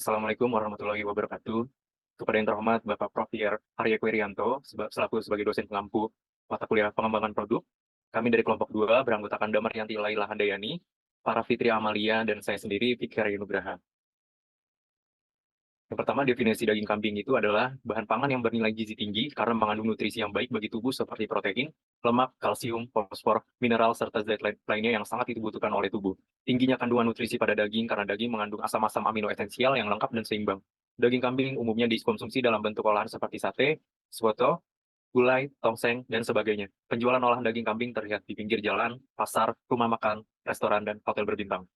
Assalamualaikum warahmatullahi wabarakatuh. Kepada yang terhormat Bapak Prof. Arya Kwerianto, selaku sebagai dosen pengampu mata kuliah pengembangan produk, kami dari kelompok 2 beranggotakan Damaryanti Laila Handayani, para Fitri Amalia, dan saya sendiri Fikri Nugraha. Yang pertama, definisi daging kambing itu adalah bahan pangan yang bernilai gizi tinggi karena mengandung nutrisi yang baik bagi tubuh seperti protein, lemak, kalsium, fosfor, mineral, serta zat lainnya yang sangat dibutuhkan oleh tubuh. Tingginya kandungan nutrisi pada daging karena daging mengandung asam-asam amino esensial yang lengkap dan seimbang. Daging kambing umumnya dikonsumsi dalam bentuk olahan seperti sate, soto, gulai, tongseng, dan sebagainya. Penjualan olahan daging kambing terlihat di pinggir jalan, pasar, rumah makan, restoran, dan hotel berbintang.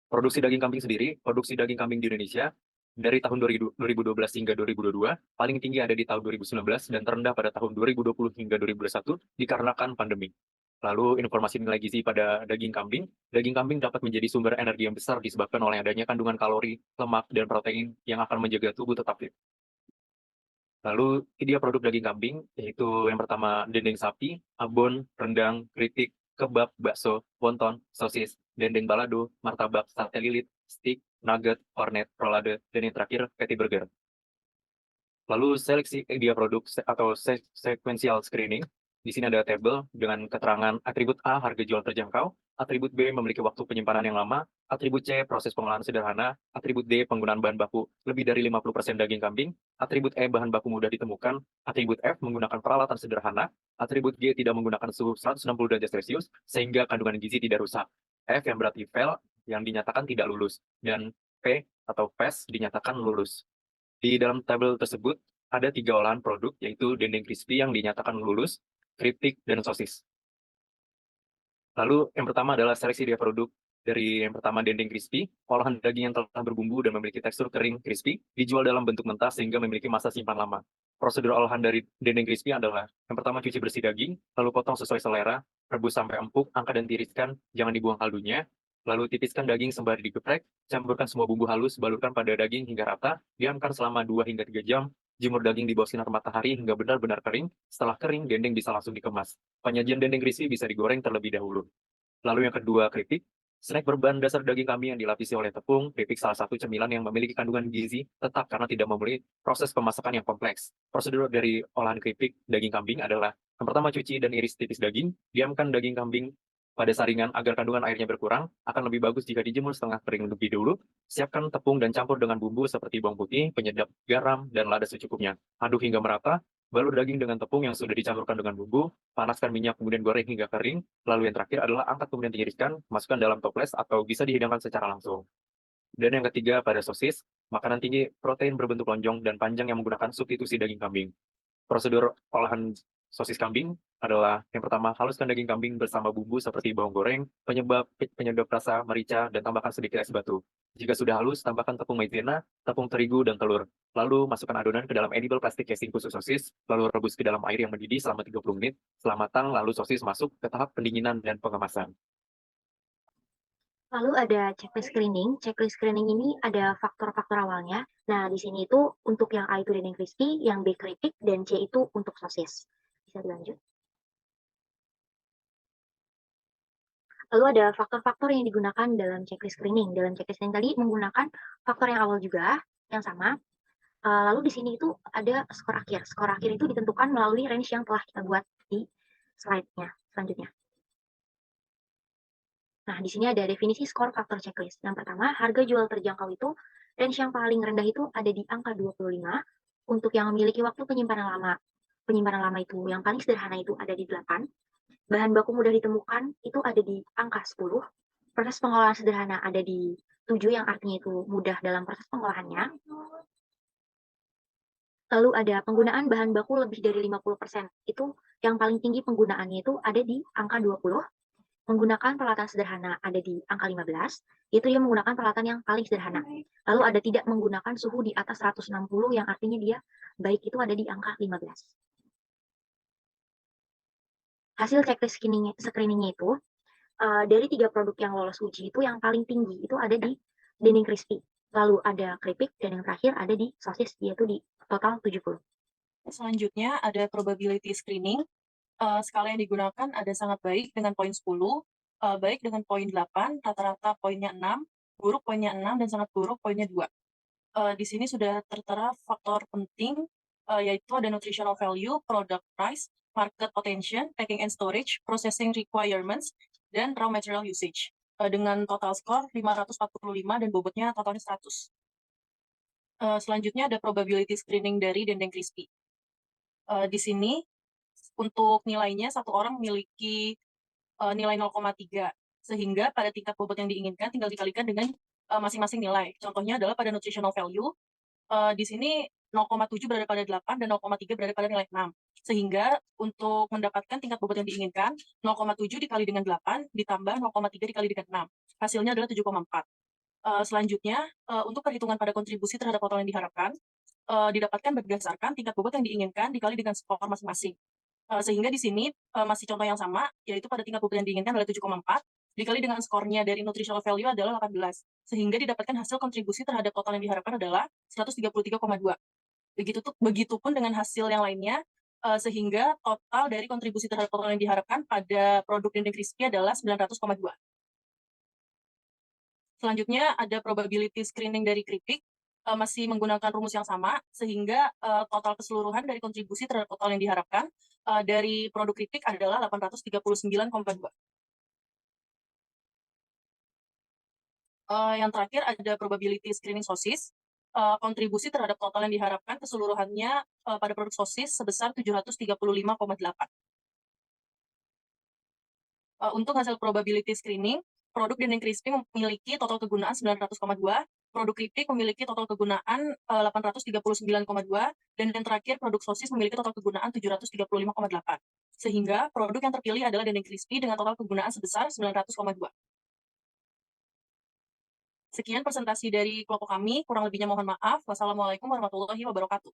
Produksi daging kambing sendiri, produksi daging kambing di Indonesia dari tahun 2012 hingga 2022, paling tinggi ada di tahun 2019 dan terendah pada tahun 2020 hingga 2021 dikarenakan pandemi. Lalu informasi nilai gizi pada daging kambing dapat menjadi sumber energi yang besar disebabkan oleh adanya kandungan kalori, lemak, dan protein yang akan menjaga tubuh tetap fit. Lalu dia produk daging kambing, yaitu yang pertama dendeng sapi, abon, rendang, keripik, kebab, bakso, wonton, sosis, dendeng balado, martabak, sate lilit, steak, nugget, kornet, rolade, dan yang terakhir patty burger. Lalu seleksi dia produk atau sequential screening. Di sini ada tabel dengan keterangan atribut A harga jual terjangkau, atribut B memiliki waktu penyimpanan yang lama, atribut C proses pengolahan sederhana, atribut D penggunaan bahan baku lebih dari 50% daging kambing, atribut E bahan baku mudah ditemukan, atribut F menggunakan peralatan sederhana, atribut G tidak menggunakan suhu 160 derajat Celcius sehingga kandungan gizi tidak rusak. F yang berarti fail yang dinyatakan tidak lulus dan P atau pass dinyatakan lulus. Di dalam tabel tersebut ada 3 olahan produk, yaitu dendeng crispy yang dinyatakan lulus, keripik, dan sosis. Lalu yang pertama adalah seleksi dia produk. Dari yang pertama dendeng crispy, olahan daging yang telah berbumbu dan memiliki tekstur kering crispy, dijual dalam bentuk mentah sehingga memiliki masa simpan lama. Prosedur olahan dari dendeng crispy adalah yang pertama cuci bersih daging, lalu potong sesuai selera, rebus sampai empuk, angkat dan tiriskan, jangan dibuang kaldunya. Lalu tipiskan daging sembari digeprek, campurkan semua bumbu halus, balurkan pada daging hingga rata, diamkan selama 2 hingga 3 jam, jemur daging di bawah sinar matahari hingga benar-benar kering. Setelah kering, dendeng bisa langsung dikemas. Penyajian dendeng crispy bisa digoreng terlebih dahulu. Lalu yang kedua, keripik. Snack berbahan dasar daging kambing yang dilapisi oleh tepung. Keripik salah satu cemilan yang memiliki kandungan gizi tetap karena tidak memenuhi proses pemasakan yang kompleks. Prosedur dari olahan keripik daging kambing adalah yang pertama cuci dan iris tipis daging, diamkan daging kambing pada saringan agar kandungan airnya berkurang, akan lebih bagus jika dijemur setengah kering lebih dulu. Siapkan tepung dan campur dengan bumbu seperti bawang putih, penyedap, garam, dan lada secukupnya. Aduk hingga merata, balur daging dengan tepung yang sudah dicampurkan dengan bumbu, panaskan minyak kemudian goreng hingga kering. Lalu yang terakhir adalah angkat kemudian tiriskan, masukkan dalam toples atau bisa dihidangkan secara langsung. Dan yang ketiga pada sosis, makanan tinggi protein berbentuk lonjong dan panjang yang menggunakan substitusi daging kambing. Prosedur olahan sosis kambing adalah yang pertama, haluskan daging kambing bersama bumbu seperti bawang goreng, penyedap rasa, merica, dan tambahkan sedikit es batu. Jika sudah halus, tambahkan tepung maizena, tepung terigu, dan telur. Lalu masukkan adonan ke dalam edible plastic casing khusus sosis, lalu rebus ke dalam air yang mendidih selama 30 menit. Setelah matang, lalu sosis masuk ke tahap pendinginan dan pengemasan. Lalu ada checklist screening. Checklist screening ini ada faktor-faktor awalnya. Nah, di sini itu untuk yang A itu dendeng crispy, yang B keripik, dan C itu untuk sosis. Bisa dilanjut. Lalu ada faktor-faktor yang digunakan dalam checklist screening. Dalam checklist screening tadi menggunakan faktor yang awal juga, yang sama. Lalu di sini itu ada skor akhir. Skor akhir itu ditentukan melalui range yang telah kita buat di slide-nya selanjutnya. Nah, di sini ada definisi skor faktor checklist. Yang pertama, harga jual terjangkau itu, range yang paling rendah itu ada di angka 25, untuk yang memiliki waktu penyimpanan lama. Penyimpanan lama itu, yang paling sederhana itu ada di 8, bahan baku mudah ditemukan itu ada di angka 10, proses pengolahan sederhana ada di 7, yang artinya itu mudah dalam proses pengolahannya. Lalu ada penggunaan bahan baku lebih dari 50%, itu yang paling tinggi penggunaannya itu ada di angka 20, menggunakan peralatan sederhana ada di angka 15, itu dia menggunakan peralatan yang paling sederhana. Lalu ada tidak menggunakan suhu di atas 160, yang artinya dia baik itu ada di angka 15. Hasil checklist screeningnya itu, dari 3 produk yang lolos uji itu yang paling tinggi itu ada di dendeng crispy. Lalu ada keripik, dan yang terakhir ada di sosis, yaitu di total 70. Selanjutnya ada probability screening. Skala yang digunakan ada sangat baik dengan poin 10, baik dengan poin 8, rata-rata poinnya 6, buruk poinnya 6, dan sangat buruk poinnya 2. Di sini sudah tertera faktor penting, yaitu ada nutritional value, product price, market potential, packing and storage, processing requirements, dan raw material usage. Dengan total skor 545 dan bobotnya totalnya 100. Selanjutnya ada probability screening dari dendeng crispy. Di sini untuk nilainya satu orang memiliki nilai 0,3, sehingga pada tingkat bobot yang diinginkan tinggal dikalikan dengan masing-masing nilai. Contohnya adalah pada nutritional value, di sini 0,7 berada pada 8 dan 0,3 berada pada nilai 6. Sehingga untuk mendapatkan tingkat bobot yang diinginkan, 0,7 dikali dengan 8 ditambah 0,3 dikali dengan 6. Hasilnya adalah 7,4. Selanjutnya, untuk perhitungan pada kontribusi terhadap total yang diharapkan, didapatkan berdasarkan tingkat bobot yang diinginkan dikali dengan skor masing-masing. Sehingga di sini masih contoh yang sama, yaitu pada tingkat bobot yang diinginkan adalah 7,4, dikali dengan skornya dari nutritional value adalah 18, sehingga didapatkan hasil kontribusi terhadap total yang diharapkan adalah 133,2. Begitupun dengan hasil yang lainnya, sehingga total dari kontribusi terhadap total yang diharapkan pada produk dendeng crispy adalah 900,2. Selanjutnya ada probability screening dari keripik, masih menggunakan rumus yang sama, sehingga total keseluruhan dari kontribusi terhadap total yang diharapkan dari produk keripik adalah 839,2. Yang terakhir ada probability screening sosis, kontribusi terhadap total yang diharapkan keseluruhannya pada produk sosis sebesar 735,8. Untuk hasil probability screening, produk dendeng crispy memiliki total kegunaan 900,2, produk keripik memiliki total kegunaan 839,2, dan yang terakhir produk sosis memiliki total kegunaan 735,8. Sehingga produk yang terpilih adalah dendeng crispy dengan total kegunaan sebesar 900,2. Sekian presentasi dari kelompok kami, kurang lebihnya mohon maaf. Wassalamualaikum warahmatullahi wabarakatuh.